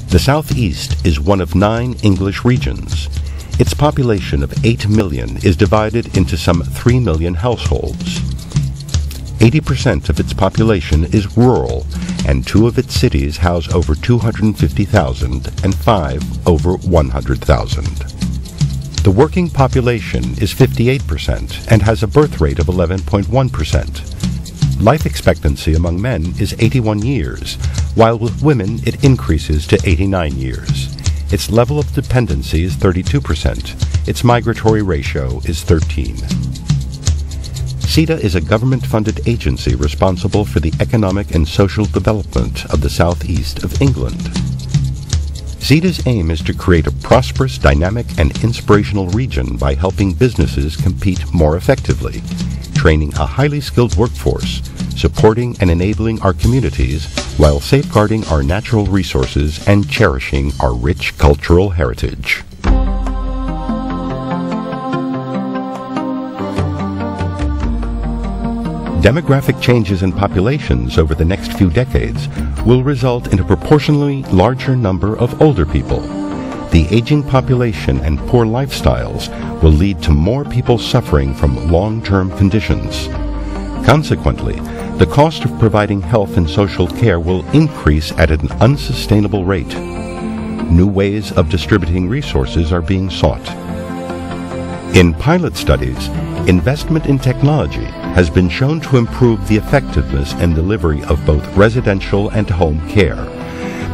The Southeast is one of 9 English regions. Its population of 8 million is divided into some 3 million households. 80% of its population is rural, and 2 of its cities house over 250,000 and 5 over 100,000. The working population is 58% and has a birth rate of 11.1%. Life expectancy among men is 81 years, while with women it increases to 89 years. Its level of dependency is 32%. Its migratory ratio is 13. CETA is a government-funded agency responsible for the economic and social development of the southeast of England. CETA's aim is to create a prosperous, dynamic, and inspirational region by helping businesses compete more effectively, training a highly skilled workforce, supporting and enabling our communities, while safeguarding our natural resources and cherishing our rich cultural heritage. Demographic changes in populations over the next few decades will result in a proportionally larger number of older people. The aging population and poor lifestyles will lead to more people suffering from long-term conditions. Consequently, the cost of providing health and social care will increase at an unsustainable rate. New ways of distributing resources are being sought. In pilot studies, investment in technology has been shown to improve the effectiveness and delivery of both residential and home care.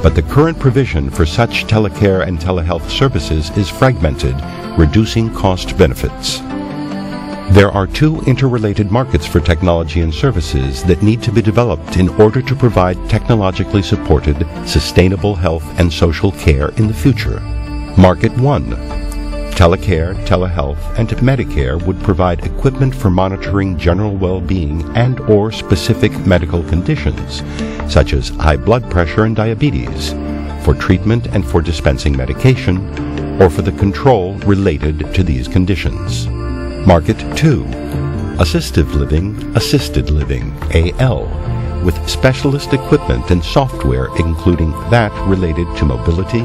But the current provision for such telecare and telehealth services is fragmented, reducing cost benefits. There are 2 interrelated markets for technology and services that need to be developed in order to provide technologically supported, sustainable health and social care in the future. Market 1. Telecare, telehealth, and Medicare would provide equipment for monitoring general well-being and/or specific medical conditions, such as high blood pressure and diabetes, for treatment and for dispensing medication, or for the control related to these conditions. Market 2. Assisted living, AL, with specialist equipment and software including that related to mobility,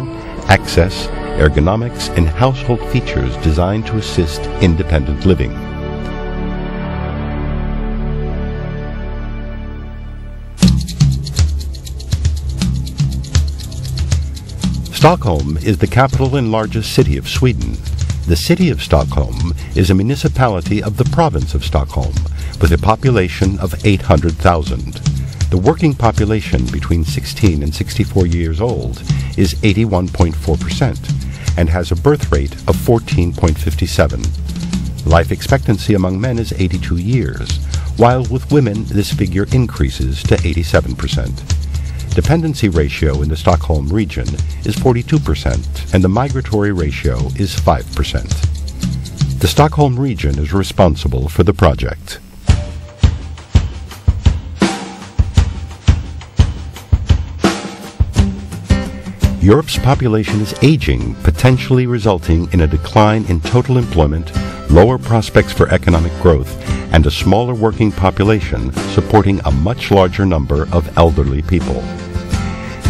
access, ergonomics, and household features designed to assist independent living. Stockholm is the capital and largest city of Sweden. The city of Stockholm is a municipality of the province of Stockholm, with a population of 800,000. The working population between 16 and 64 years old is 81.4% and has a birth rate of 14.57. Life expectancy among men is 82 years, while with women this figure increases to 87%. Dependency ratio in the Stockholm region is 42% and the migratory ratio is 5%. The Stockholm region is responsible for the project. Europe's population is aging, potentially resulting in a decline in total employment, lower prospects for economic growth, and a smaller working population supporting a much larger number of elderly people.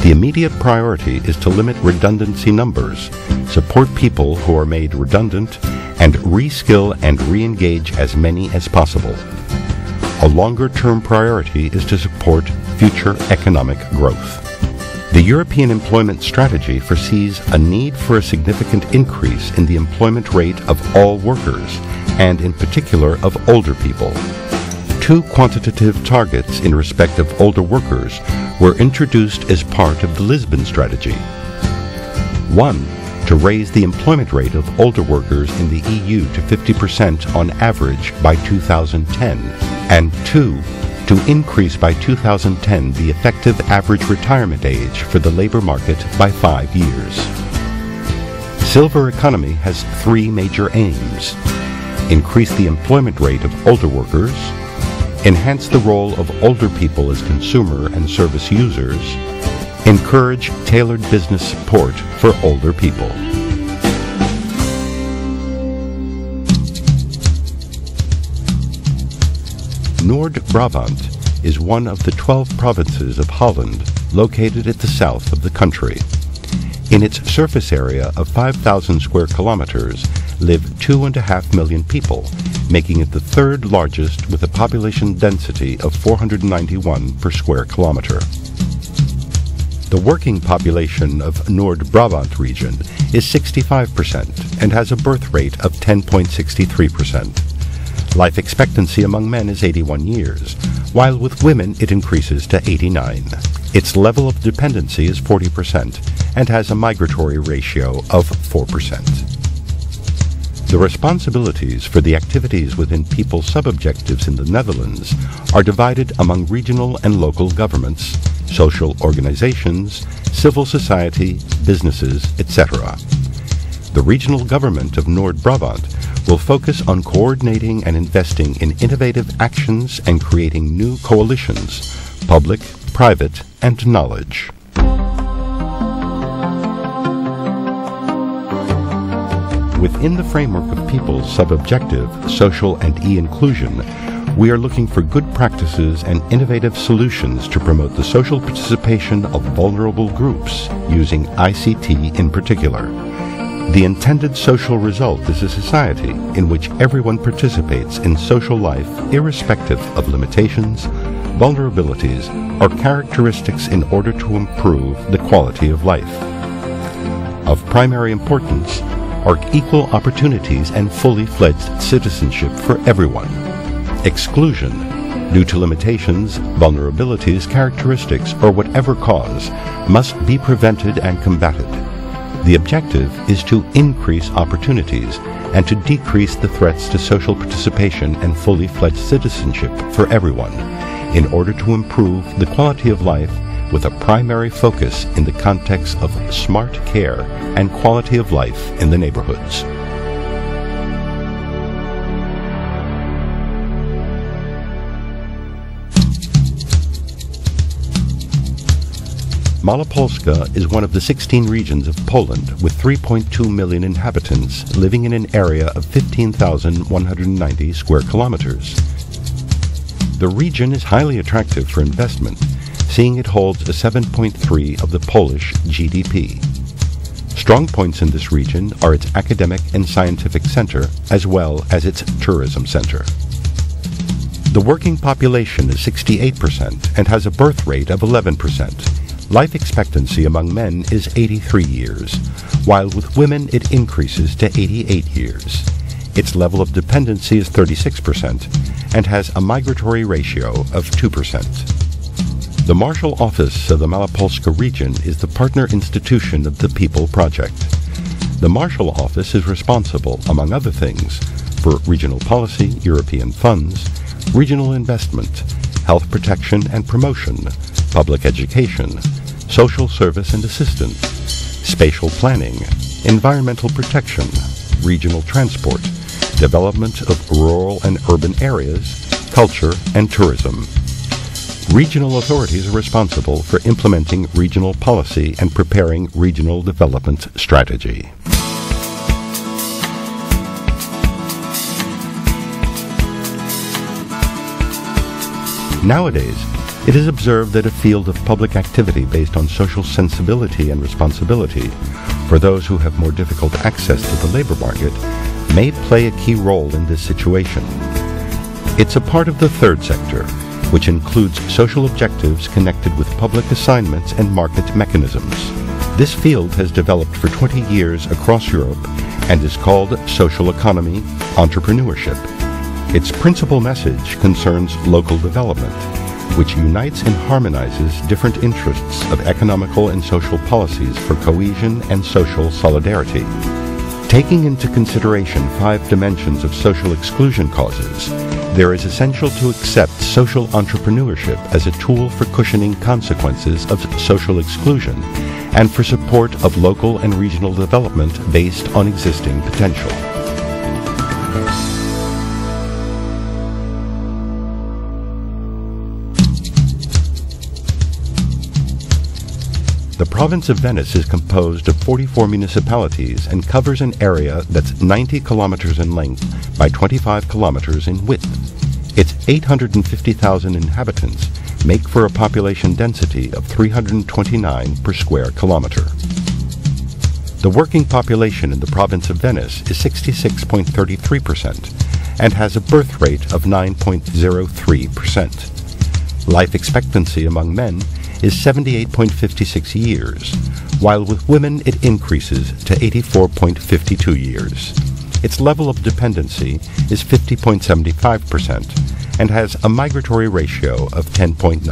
The immediate priority is to limit redundancy numbers, support people who are made redundant, and reskill and re-engage as many as possible. A longer-term priority is to support future economic growth. The European Employment Strategy foresees a need for a significant increase in the employment rate of all workers, and in particular of older people. 2 quantitative targets in respect of older workers were introduced as part of the Lisbon Strategy. 1. To raise the employment rate of older workers in the EU to 50% on average by 2010, and 2. To increase by 2010 the effective average retirement age for the labor market by 5 years. Silver economy has 3 major aims: increase the employment rate of older workers, enhance the role of older people as consumer and service users, encourage tailored business support for older people. Noord-Brabant is one of the 12 provinces of Holland located at the south of the country. In its surface area of 5,000 square kilometers live 2.5 million people, making it the third largest with a population density of 491 per square kilometer. The working population of Noord-Brabant region is 65% and has a birth rate of 10.63%. Life expectancy among men is 81 years, while with women it increases to 89. Its level of dependency is 40% and has a migratory ratio of 4%. The responsibilities for the activities within people sub-objectives in the Netherlands are divided among regional and local governments, social organizations, civil society, businesses, etc. The regional government of Noord-Brabant will focus on coordinating and investing in innovative actions and creating new coalitions, public, private, and knowledge. Within the framework of People's Sub-Objective, Social and E-Inclusion, we are looking for good practices and innovative solutions to promote the social participation of vulnerable groups using ICT in particular. The intended social result is a society in which everyone participates in social life irrespective of limitations, vulnerabilities, or characteristics in order to improve the quality of life. Of primary importance are equal opportunities and fully fledged citizenship for everyone. Exclusion, due to limitations, vulnerabilities, characteristics, or whatever cause, must be prevented and combated. The objective is to increase opportunities and to decrease the threats to social participation and fully fledged citizenship for everyone, in order to improve the quality of life with a primary focus in the context of smart care and quality of life in the neighborhoods. Malopolska is one of the 16 regions of Poland with 3.2 million inhabitants living in an area of 15,190 square kilometers. The region is highly attractive for investment, seeing it holds a 7.3% of the Polish GDP. Strong points in this region are its academic and scientific center as well as its tourism center. The working population is 68% and has a birth rate of 11%. Life expectancy among men is 83 years, while with women it increases to 88 years. Its level of dependency is 36% and has a migratory ratio of 2%. The Marshall Office of the Malopolska region is the partner institution of the People Project. The Marshall Office is responsible, among other things, for regional policy, European funds, regional investment, health protection and promotion, public education, social service and assistance, spatial planning, environmental protection, regional transport, development of rural and urban areas, culture and tourism. Regional authorities are responsible for implementing regional policy and preparing regional development strategy. Nowadays, it is observed that a field of public activity based on social sensibility and responsibility for those who have more difficult access to the labor market may play a key role in this situation. It's a part of the third sector, which includes social objectives connected with public assignments and market mechanisms. This field has developed for 20 years across Europe and is called social economy, entrepreneurship. Its principal message concerns local development, which unites and harmonizes different interests of economical and social policies for cohesion and social solidarity. Taking into consideration 5 dimensions of social exclusion causes, there is essential to accept social entrepreneurship as a tool for cushioning consequences of social exclusion and for support of local and regional development based on existing potential. The province of Venice is composed of 44 municipalities and covers an area that's 90 kilometers in length by 25 kilometers in width. Its 850,000 inhabitants make for a population density of 329 per square kilometer. The working population in the province of Venice is 66.33% and has a birth rate of 9.03%. Life expectancy among men is 78.56 years, while with women it increases to 84.52 years. Its level of dependency is 50.75% and has a migratory ratio of 10.9.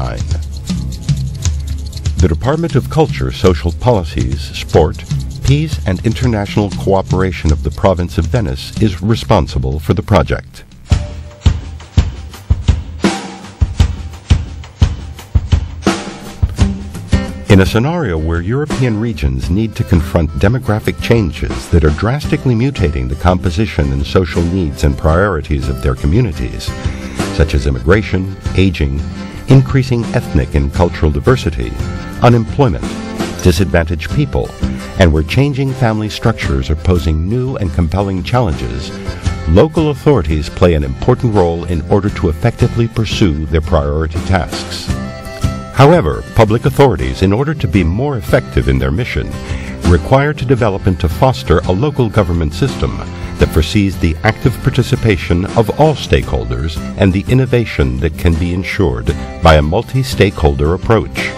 The Department of Culture, Social Policies, Sport, Peace and International Cooperation of the Province of Venice is responsible for the project. In a scenario where European regions need to confront demographic changes that are drastically mutating the composition and social needs and priorities of their communities, such as immigration, aging, increasing ethnic and cultural diversity, unemployment, disadvantaged people, and where changing family structures are posing new and compelling challenges, local authorities play an important role in order to effectively pursue their priority tasks. However, public authorities, in order to be more effective in their mission, require to develop and to foster a local government system that foresees the active participation of all stakeholders and the innovation that can be ensured by a multi-stakeholder approach.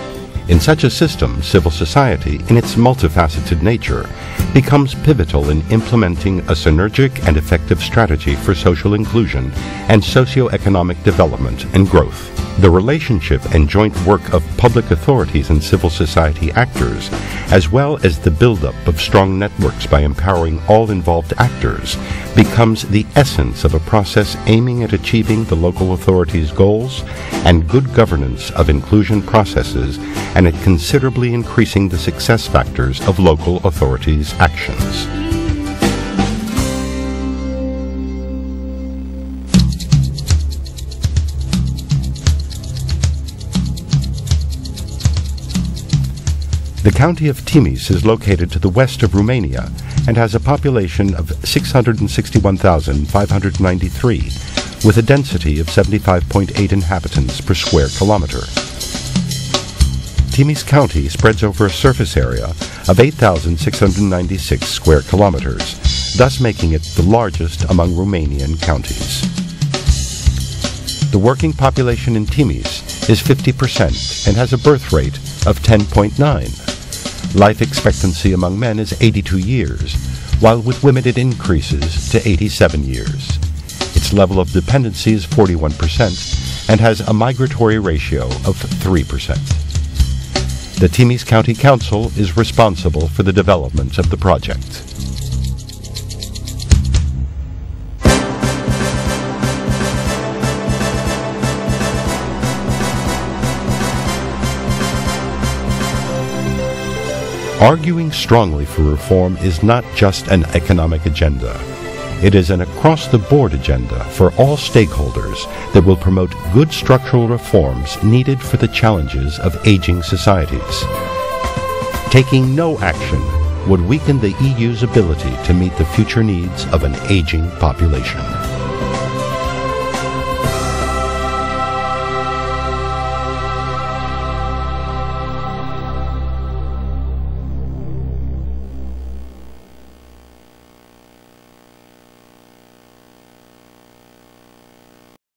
In such a system, civil society, in its multifaceted nature, becomes pivotal in implementing a synergic and effective strategy for social inclusion and socio-economic development and growth. The relationship and joint work of public authorities and civil society actors, as well as the buildup of strong networks by empowering all involved actors, becomes the essence of a process aiming at achieving the local authorities' goals and good governance of inclusion processes, and at considerably increasing the success factors of local authorities' actions. The county of Timis is located to the west of Romania and has a population of 661,593, with a density of 75.8 inhabitants per square kilometer. Timis County spreads over a surface area of 8,696 square kilometers, thus making it the largest among Romanian counties. The working population in Timis is 50% and has a birth rate of 10.9. Life expectancy among men is 82 years, while with women it increases to 87 years. Its level of dependency is 41% and has a migratory ratio of 3%. The Timis County Council is responsible for the development of the project. Arguing strongly for reform is not just an economic agenda. It is an across-the-board agenda for all stakeholders that will promote good structural reforms needed for the challenges of aging societies. Taking no action would weaken the EU's ability to meet the future needs of an aging population.